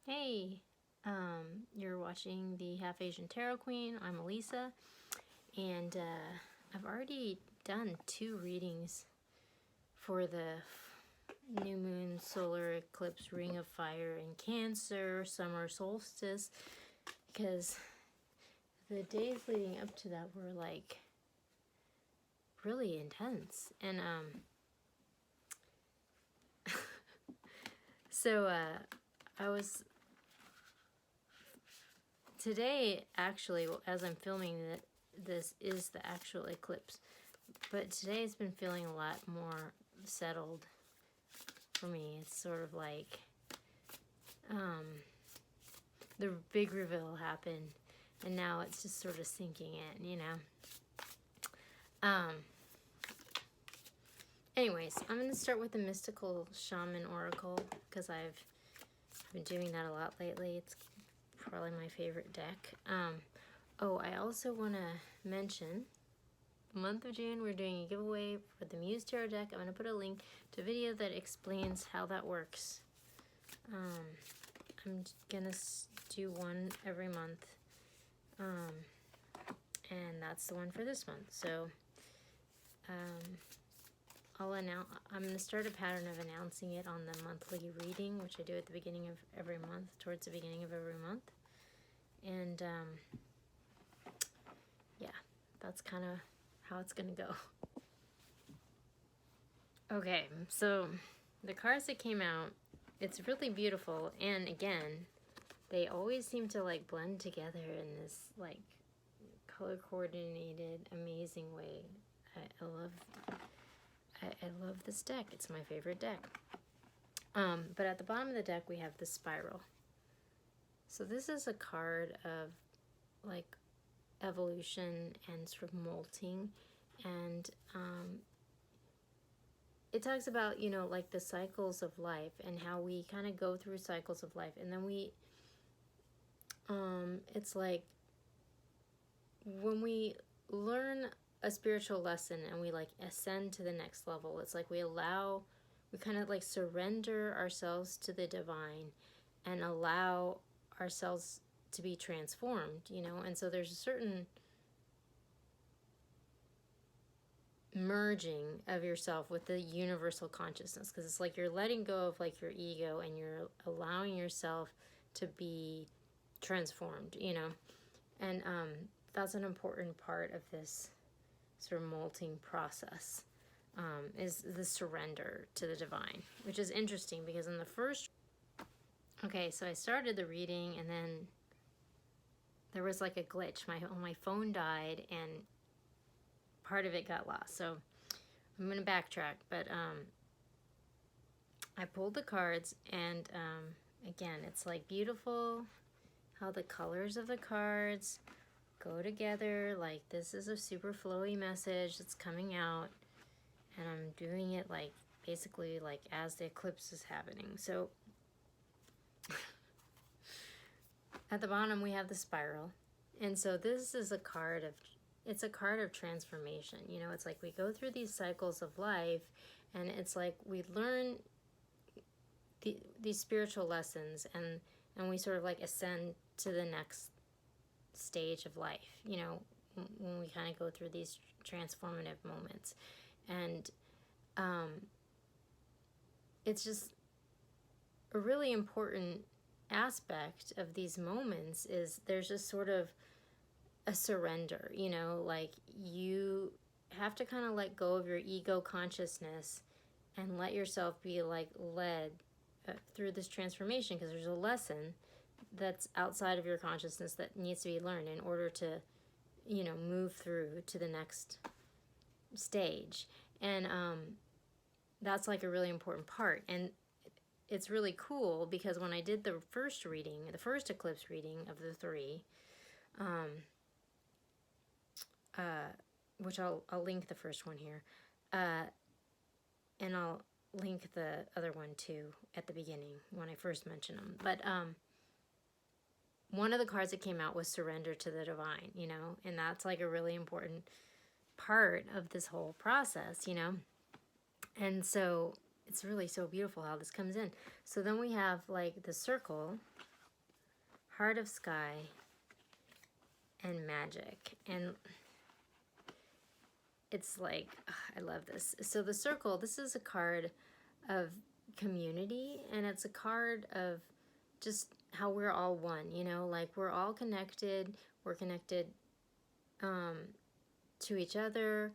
Hey, you're watching the Half Asian Tarot Queen. I'm Elisa, and I've already done 2 readings for the new moon, solar eclipse, ring of fire in Cancer, summer solstice, because the days leading up to that were like really intense. And so I was today, actually, as I'm filming it, this is the actual eclipse. But today's been feeling a lot more settled for me. It's sort of like the big reveal happened, and now it's just sort of sinking in, you know. Anyways, I'm going to start with the Mystical Shaman Oracle, because I've been doing that a lot lately. It's probably my favorite deck. Oh, I also want to mention, the month of June, we're doing a giveaway for the Muse Tarot deck. I'm going to put a link to a video that explains how that works. I'm going to do one every month, and that's the one for this month. So I'm going to start a pattern of announcing it on the monthly reading, which I do at the beginning of every month, towards the beginning of every month. And yeah, that's kind of how it's going to go. Okay, so the cards that came out, it's really beautiful, and again, they always seem to like blend together in this like color coordinated, amazing way. I love this deck. It's my favorite deck. But at the bottom of the deck we have the spiral. So this is a card of like evolution and sort of molting, and it talks about, you know, like the cycles of life and how we kind of go through cycles of life, and then we it's like when we learn a spiritual lesson and we like ascend to the next level, it's like we kind of like surrender ourselves to the divine and allow ourselves to be transformed, you know. And so there's a certain merging of yourself with the universal consciousness, because it's like you're letting go of like your ego and you're allowing yourself to be transformed, you know. And that's an important part of this sort of molting process, is the surrender to the divine, which is interesting because in the first, okay, so I started the reading and then there was like a glitch. My phone died and part of it got lost. So I'm going to backtrack, but I pulled the cards, and again, it's like beautiful how the colors of the cards go together. Like this is a super flowy message that's coming out, and I'm doing it like basically like as the eclipse is happening. So at the bottom we have the spiral, and so this is a card of, it's a card of transformation. You know, it's like we go through these cycles of life, and it's like we learn these spiritual lessons, and we sort of like ascend to the next stage of life, you know, when we kind of go through these transformative moments. And it's just a really important aspect of these moments is there's just sort of a surrender, you know, like you have to kind of let go of your ego consciousness and let yourself be like led through this transformation, because there's a lesson that's outside of your consciousness that needs to be learned in order to, you know, move through to the next stage. And that's like a really important part. And it's really cool because when I did the first reading, the first eclipse reading of the 3, which I'll link the first one here, and I'll link the other one too at the beginning when I first mentioned them. But one of the cards that came out was surrender to the divine, you know, and that's like a really important part of this whole process, you know. And so it's really so beautiful how this comes in. So then we have like the circle, Heart of Sky, and Magic. And it's like, I love this. So the circle, this is a card of community, and it's a card of just how we're all one, you know, like we're all connected. We're connected to each other,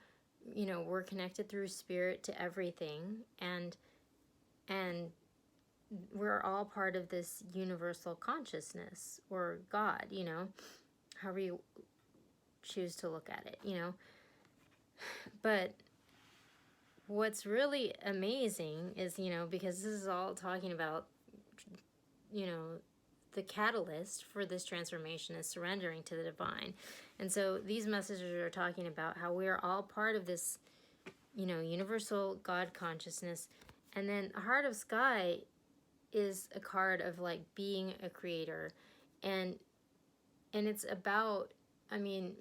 you know, we're connected through spirit to everything, and we're all part of this universal consciousness, or God, you know, however you choose to look at it, you know. But what's really amazing is, you know, because this is all talking about, you know, the catalyst for this transformation is surrendering to the divine. And so these messages are talking about how we are all part of this, you know, universal God consciousness. And then Heart of Sky is a card of like being a creator. And it's about, I mean,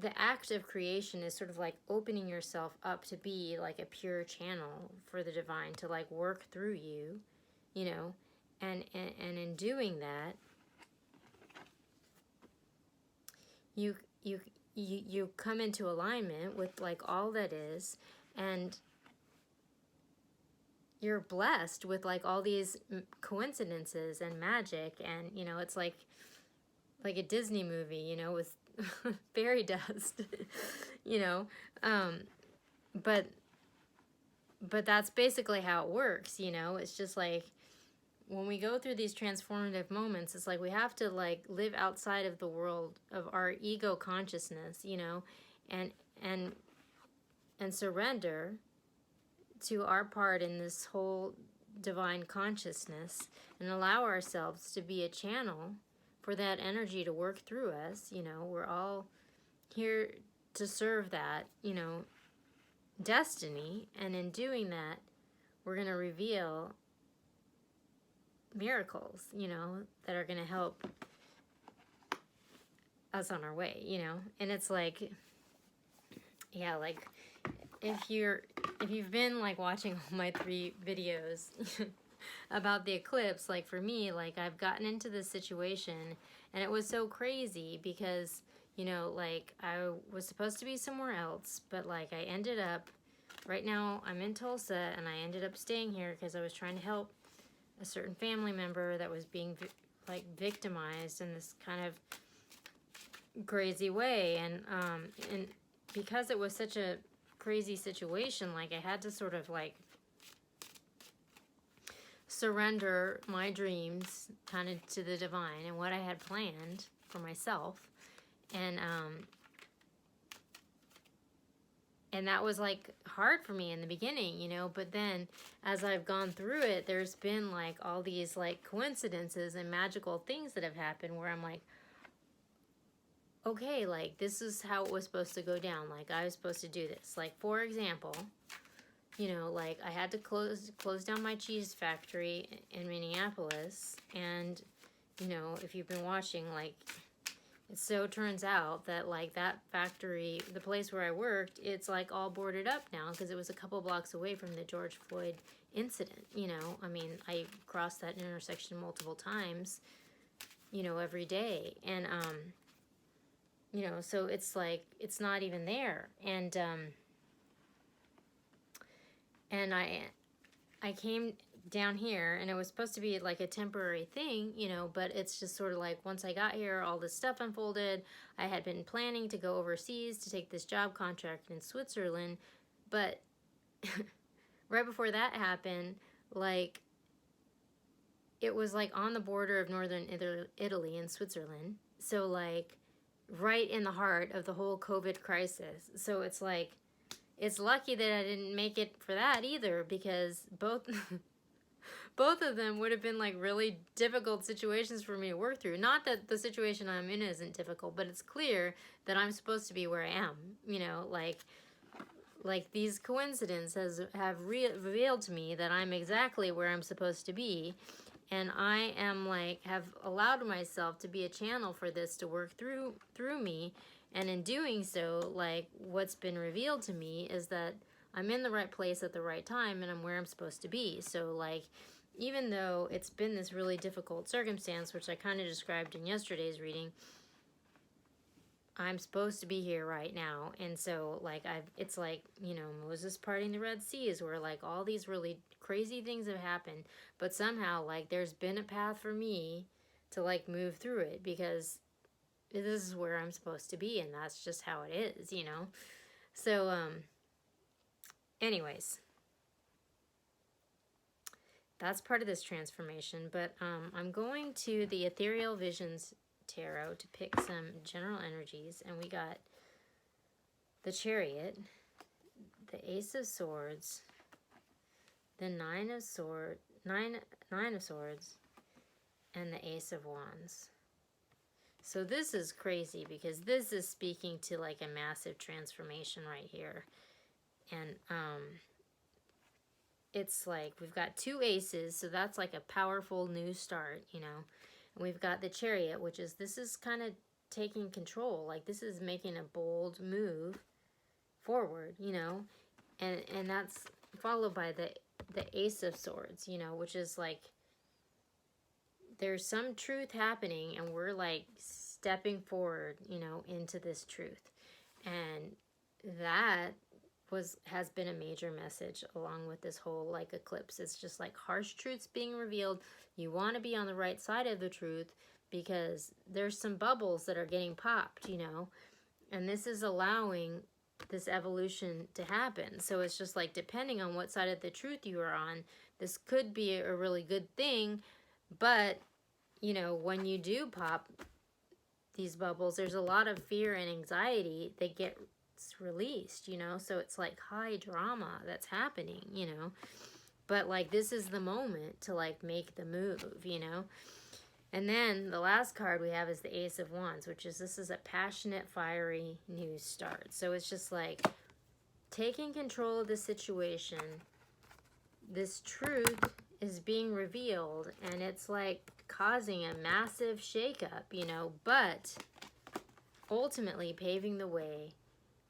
the act of creation is sort of like opening yourself up to be like a pure channel for the divine to like work through you, you know, and in doing that, you come into alignment with like all that is, and you're blessed with like all these coincidences and magic, and you know, it's like a Disney movie, you know, with fairy dust, you know, but that's basically how it works, you know. It's just like when we go through these transformative moments, it's like we have to like live outside of the world of our ego consciousness, you know, and surrender to our part in this whole divine consciousness, and allow ourselves to be a channel for that energy to work through us. You know, we're all here to serve that, you know, destiny, and in doing that, we're going to reveal miracles, you know, that are going to help us on our way, you know. And it's like, yeah, like if you've been like watching all my 3 videos about the eclipse, like for me, like I've gotten into this situation, and it was so crazy because, you know, like I was supposed to be somewhere else, but like I ended up, right now I'm in Tulsa, and I ended up staying here because I was trying to help a certain family member that was being like victimized in this kind of crazy way, and because it was such a crazy situation, like I had to sort of like surrender my dreams kind of to the divine and what I had planned for myself, and that was like hard for me in the beginning, you know. But then as I've gone through it, there's been like all these like coincidences and magical things that have happened where I'm like, okay, like this is how it was supposed to go down. Like I was supposed to do this. Like for example, you know, like I had to close down my cheese factory in Minneapolis, and you know, if you've been watching, like it so turns out that like that factory, the place where I worked, it's like all boarded up now because it was a couple blocks away from the George Floyd incident, you know. I mean, I crossed that intersection multiple times, you know, every day, and you know, so it's like it's not even there. And I came down here, and it was supposed to be like a temporary thing, you know, but it's just sort of like once I got here, all this stuff unfolded. I had been planning to go overseas to take this job contract in Switzerland, but right before that happened, like it was like on the border of northern Italy and Switzerland, so like right in the heart of the whole COVID crisis. So it's like, it's lucky that I didn't make it for that either, because both of them would have been like really difficult situations for me to work through. Not that the situation I'm in isn't difficult, but it's clear that I'm supposed to be where I am, you know, like these coincidences have revealed to me that I'm exactly where I'm supposed to be, and I am like, have allowed myself to be a channel for this to work through me. And in doing so, like what's been revealed to me is that I'm in the right place at the right time, and I'm where I'm supposed to be. So like even though it's been this really difficult circumstance, which I kind of described in yesterday's reading, I'm supposed to be here right now. And so, like, it's like, you know, Moses parting the Red Seas, where, like, all these really crazy things have happened, but somehow, like, there's been a path for me to, like, move through it, because this is where I'm supposed to be, and that's just how it is, you know? So, anyways, that's part of this transformation, but I'm going to the Ethereal Visions Tarot to pick some general energies, and we got the Chariot, the Ace of Swords, the Nine of Swords, and the Ace of Wands. So this is crazy, because this is speaking to, like, a massive transformation right here. And it's like we've got two aces, so that's like a powerful new start, you know. And we've got the Chariot, which is, this is kind of taking control, like this is making a bold move forward, you know. And that's followed by the Ace of Swords, you know, which is like there's some truth happening, and we're like stepping forward, you know, into this truth. And that has been a major message along with this whole, like, eclipse. It's just like harsh truths being revealed. You want to be on the right side of the truth, because there's some bubbles that are getting popped, you know, and this is allowing this evolution to happen. So it's just like, depending on what side of the truth you are on, this could be a really good thing. But, you know, when you do pop these bubbles, there's a lot of fear and anxiety that gets released, you know. So it's like high drama that's happening, you know. But, like, this is the moment to, like, make the move, you know. And then the last card we have is the Ace of Wands, which is, this is a passionate, fiery new start. So it's just like taking control of the situation. This truth is being revealed, and it's like causing a massive shakeup, you know, but ultimately paving the way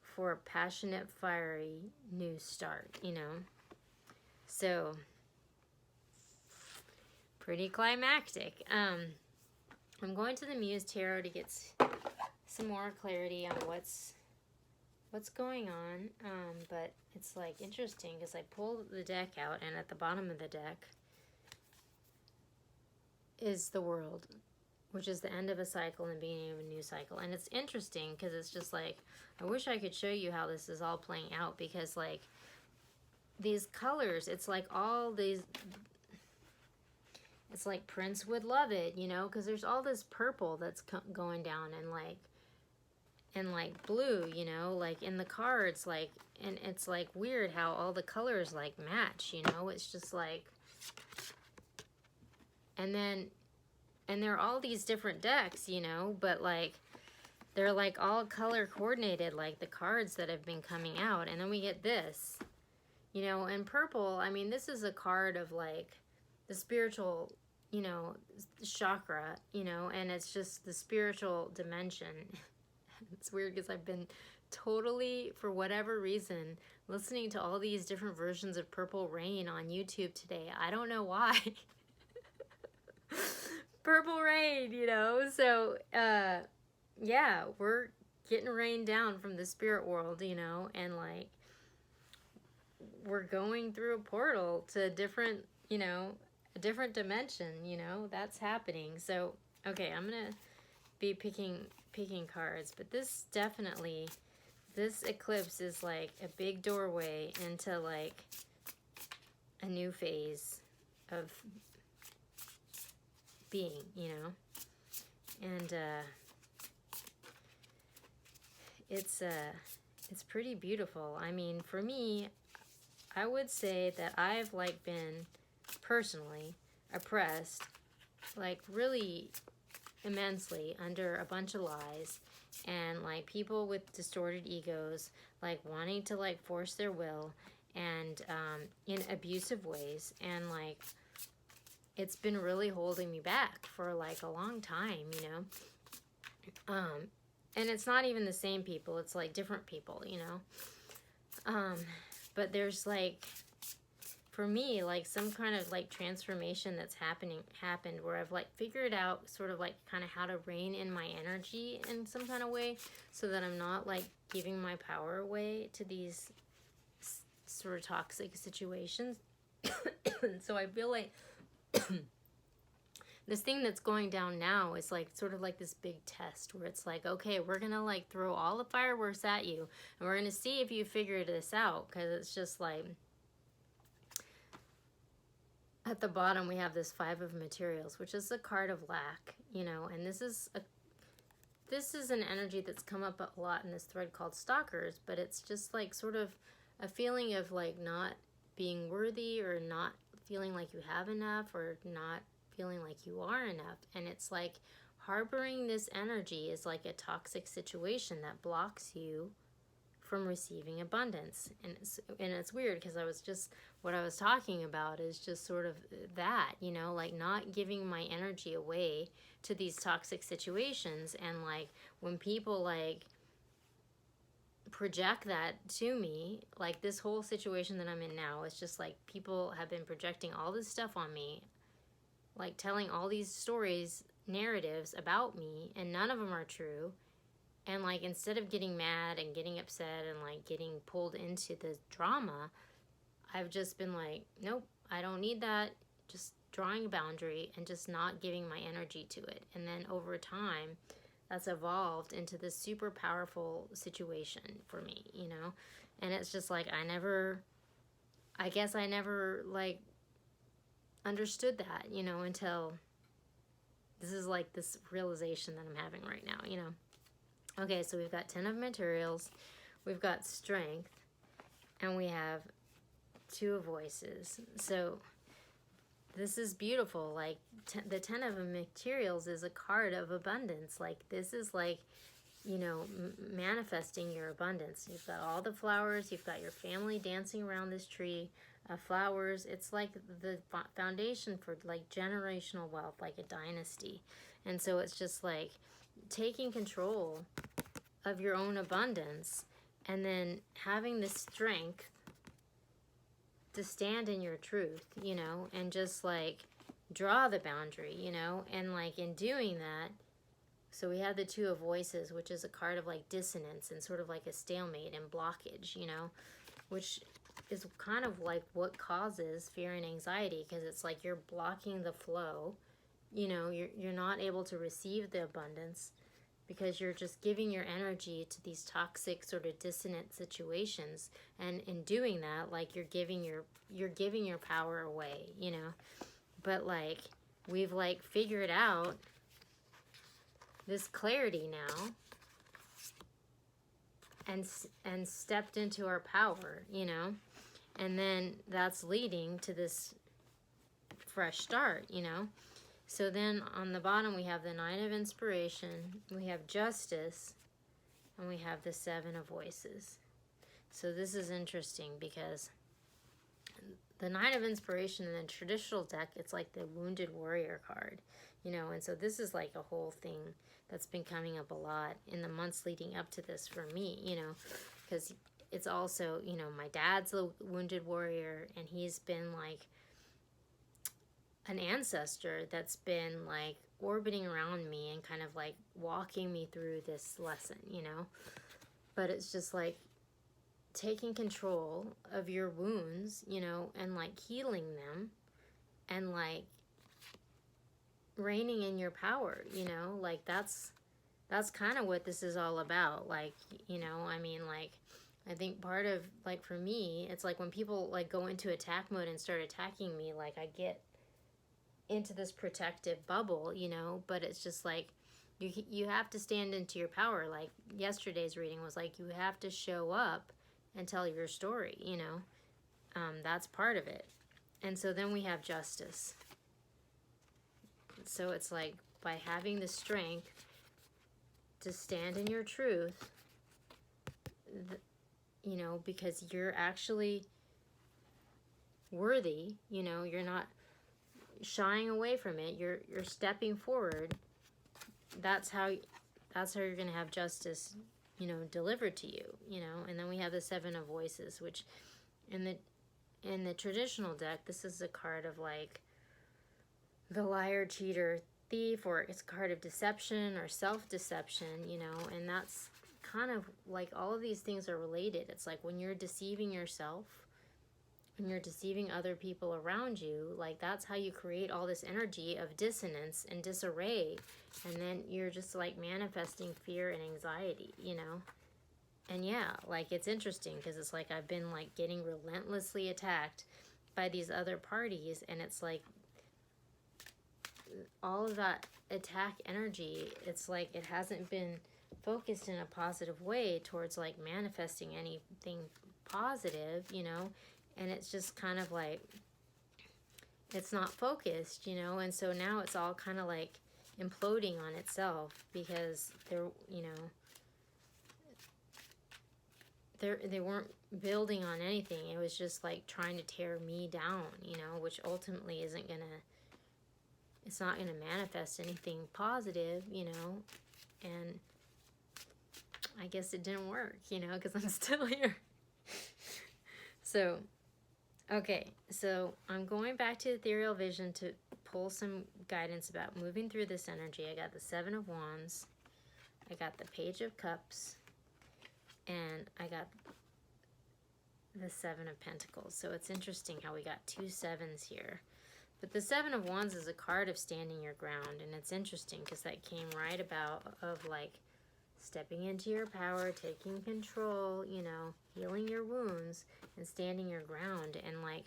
for a passionate, fiery new start, you know. So pretty climactic. I'm going to the Muse Tarot to get some more clarity on what's going on. But it's like interesting, because I pulled the deck out, and at the bottom of the deck is the World, which is the end of a cycle and the beginning of a new cycle. And it's interesting, because it's just like, I wish I could show you how this is all playing out, because, like, these colors, it's like all these, it's like Prince would love it, you know, because there's all this purple that's going down, and like blue, you know, like in the cards, like, and it's like weird how all the colors like match, you know. It's just like, and there are all these different decks, you know, but like they're like all color coordinated, like the cards that have been coming out. And then we get this, you know, and purple, I mean, this is a card of like the spiritual, you know, chakra, you know, and it's just the spiritual dimension. It's weird, because I've been totally, for whatever reason, listening to all these different versions of Purple Rain on YouTube today. I don't know why. Purple Rain, you know. So, yeah, we're getting rained down from the spirit world, you know, and like we're going through a portal to a different, you know, a different dimension, you know. That's happening. So, okay, I'm gonna be picking cards, but this definitely, this eclipse is like a big doorway into like a new phase of being, you know. And it's pretty beautiful. I mean, for me, I would say that I've like been personally oppressed, like really immensely, under a bunch of lies, and like people with distorted egos, like wanting to like force their will, and in abusive ways, and like it's been really holding me back for like a long time, you know. And it's not even the same people, it's like different people, you know. But there's like, for me, like some kind of like transformation that's happened where I've like figured out sort of like kind of how to rein in my energy in some kind of way, so that I'm not like giving my power away to these sort of toxic situations. So I feel like this thing that's going down now is like sort of like this big test where it's like, okay, we're gonna like throw all the fireworks at you and we're gonna see if you figure this out, because it's just like at the bottom we have this 5 of materials, which is the card of lack, you know, and this is an energy that's come up a lot in this thread called stalkers, but it's just like sort of a feeling of like not being worthy, or not feeling like you have enough, or not feeling like you are enough. And it's like harboring this energy is like a toxic situation that blocks you from receiving abundance. And it's weird, because what I was talking about is just sort of that, you know, like not giving my energy away to these toxic situations. And like when people like project that to me, like this whole situation that I'm in now, it's just like people have been projecting all this stuff on me, like telling all these stories, narratives about me, and none of them are true. And like instead of getting mad and getting upset and like getting pulled into the drama, I've just been like, nope, I don't need that. Just drawing a boundary and just not giving my energy to it. And then over time, that's evolved into this super powerful situation for me, you know? And it's just like, I guess I never like understood that, you know, until this is like this realization that I'm having right now, you know? Okay, so we've got 10 of materials, we've got strength, and we have 2 of voices. So this is beautiful. Like the 10 of materials is a card of abundance. Like this is like, you know, manifesting your abundance. You've got all the flowers, you've got your family dancing around this tree of flowers. It's like the foundation for like generational wealth, like a dynasty. And so it's just like taking control of your own abundance, and then having the strength to stand in your truth, you know, and just like draw the boundary, you know, and like in doing that, so we have the 2 of voices, which is a card of like dissonance and sort of like a stalemate and blockage, you know, which is kind of like what causes fear and anxiety, because it's like you're blocking the flow, you know, you're not able to receive the abundance because you're just giving your energy to these toxic sort of dissonant situations. And in doing that, like you're giving your power away, you know. But like we've like figured out this clarity now and stepped into our power, you know. And then that's leading to this fresh start, you know. So then on the bottom we have the 9 of inspiration, we have justice, and we have the 7 of voices. So this is interesting because the 9 of inspiration in the traditional deck, it's like the wounded warrior card, you know, and so this is like a whole thing that's been coming up a lot in the months leading up to this for me, you know, because it's also, you know, my dad's a wounded warrior, and he's been like an ancestor that's been like orbiting around me and kind of like walking me through this lesson, you know. But it's just like taking control of your wounds, you know, and like healing them, and like reigning in your power, you know. Like that's kind of what this is all about. Like, you know, I mean, like I think part of like for me, it's like when people like go into attack mode and start attacking me, like I get into this protective bubble, you know. But it's just like you have to stand into your power. Like yesterday's reading was like, you have to show up and tell your story, you know. That's part of it. And so then we have justice. So it's like by having the strength to stand in your truth, you know, because you're actually worthy, you know, you're not shying away from it, you're stepping forward. That's how you're going to have justice, you know, delivered to you, you know. And then we have the 7 of voices, which in in the traditional deck, this is a card of like the liar, cheater, thief, or it's a card of deception or self-deception, you know, and that's kind of like all of these things are related. It's like when you're deceiving yourself, when you're deceiving other people around you, like that's how you create all this energy of dissonance and disarray, and then you're just like manifesting fear and anxiety, you know. And yeah, like it's interesting because it's like I've been like getting relentlessly attacked by these other parties, and it's like all of that attack energy, it's like it hasn't been focused in a positive way towards like manifesting anything positive, you know. And it's just kind of like it's not focused, you know. And so now it's all kind of like imploding on itself because they're, you know, they weren't building on anything. It was just like trying to tear me down, you know, which ultimately isn't gonna, it's not gonna manifest anything positive, you know. And I guess it didn't work, you know, because I'm still here. So, okay, so I'm going back to ethereal vision to pull some guidance about moving through this energy. I got the Seven of Wands, I got the Page of Cups, and I got the Seven of Pentacles. So it's interesting how we got two sevens here. But the Seven of Wands is a card of standing your ground, and it's interesting because that came right about of like stepping into your power, taking control, you know, healing your wounds and standing your ground. And like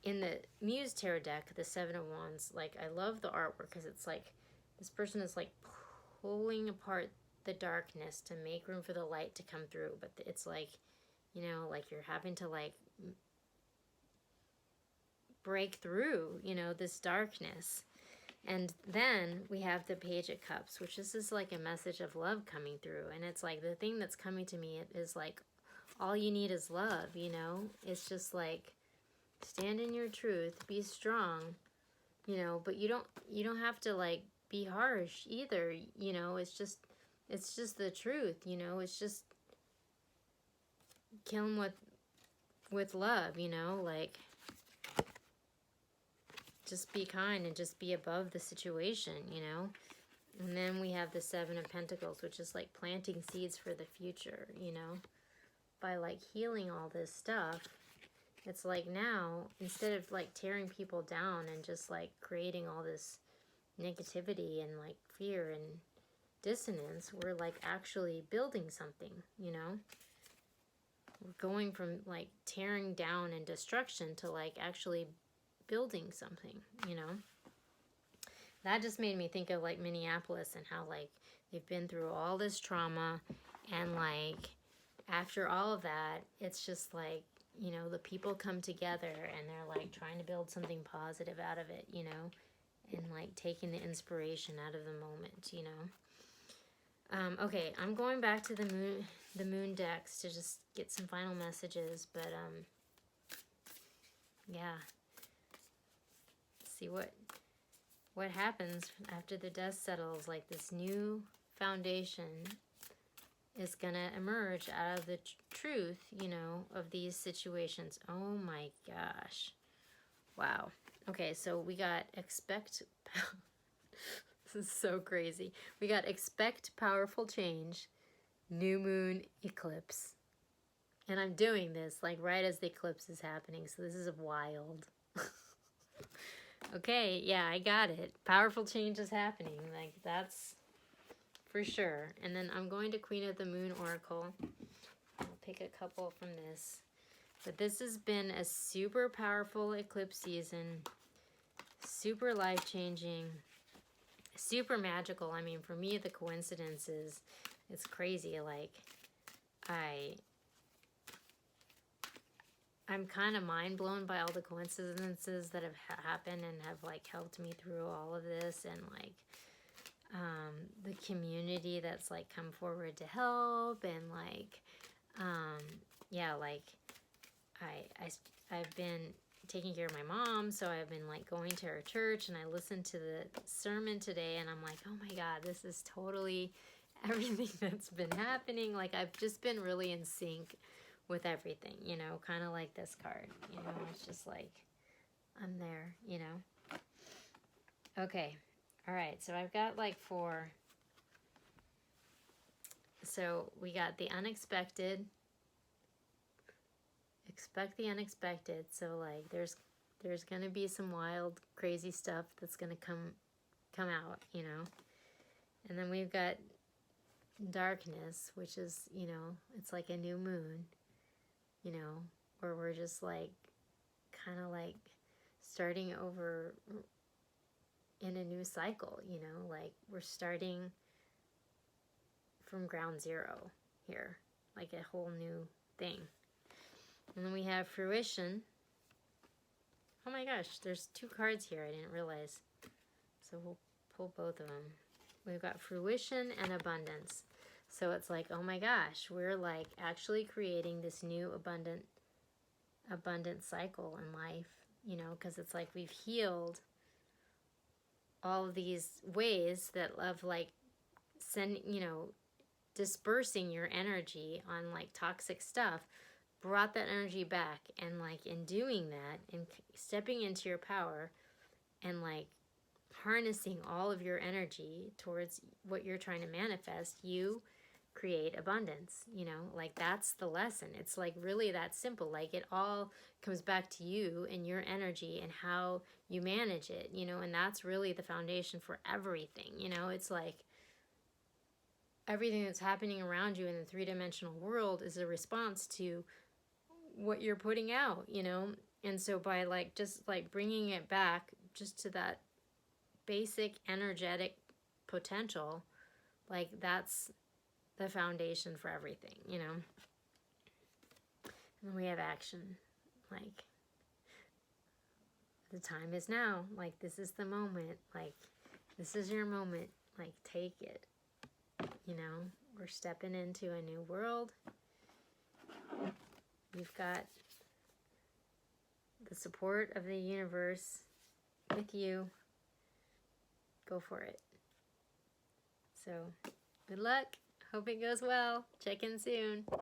in the Muse Tarot deck, the Seven of Wands, like I love the artwork because it's like this person is like pulling apart the darkness to make room for the light to come through. But it's like, you know, like you're having to like break through, you know, this darkness. And then we have the Page of Cups, which is like a message of love coming through. And it's like the thing that's coming to me is like, all you need is love, you know? It's just like, stand in your truth, be strong, you know, but you don't have to like be harsh either, you know? It's just the truth, you know? It's just kill them with love, you know? Like, just be kind and just be above the situation, you know? And then we have the Seven of Pentacles, which is like planting seeds for the future, you know? By like healing all this stuff, it's like now, instead of like tearing people down and just like creating all this negativity and like fear and dissonance, we're like actually building something, you know? We're going from like tearing down and destruction to like actually building something, you know. That just made me think of like Minneapolis and how like they've been through all this trauma, and like after all of that, it's just like, you know, the people come together and they're like trying to build something positive out of it, you know, and like taking the inspiration out of the moment, you know. Okay, I'm going back to the moon decks to just get some final messages, but yeah. See what happens after the dust settles. Like this new foundation is gonna emerge out of the truth, you know, of these situations. Oh my gosh. Wow. Okay, so we got expect this is so crazy. We got expect powerful change, new moon, eclipse. And I'm doing this like right as the eclipse is happening, so this is wild. Okay, yeah, I got it. Powerful change is happening. Like, that's for sure. And then I'm going to Queen of the Moon Oracle. I'll pick a couple from this. But this has been a super powerful eclipse season. Super life-changing. Super magical. I mean, for me, the coincidences, it's crazy. Like, I'm kind of mind blown by all the coincidences that have happened and have like helped me through all of this, and like the community that's like come forward to help, and like yeah, like I've been taking care of my mom, so I've been like going to her church, and I listened to the sermon today, and I'm like, oh my God, this is totally everything that's been happening. Like, I've just been really in sync with everything, you know, kind of like this card, you know, it's just like, I'm there, you know. Okay, all right, so I've got like 4. So we got the unexpected, expect the unexpected. So like there's gonna be some wild, crazy stuff that's gonna come out, you know. And then we've got darkness, which is, you know, it's like a new moon, you know, where we're just like kind of like starting over in a new cycle, you know, like we're starting from ground zero here, like a whole new thing. And then we have fruition. Oh my gosh, there's 2 cards here, I didn't realize. So we'll pull both of them. We've got fruition and abundance. So it's like, oh my gosh, we're like actually creating this new abundant cycle in life, you know, because it's like we've healed all of these ways that of like you know, dispersing your energy on like toxic stuff, brought that energy back, and like in doing that and stepping into your power and like harnessing all of your energy towards what you're trying to manifest, you create abundance, you know, like that's the lesson. It's like really that simple. Like it all comes back to you and your energy and how you manage it, you know, and that's really the foundation for everything, you know. It's like everything that's happening around you in the 3-dimensional world is a response to what you're putting out, you know. And so by like just like bringing it back just to that basic energetic potential, like that's the foundation for everything, you know. And then we have action, like the time is now, like this is the moment, like this is your moment, like take it, you know. We're stepping into a new world. You've got the support of the universe with you. Go for it. So good luck. Hope it goes well. Check in soon.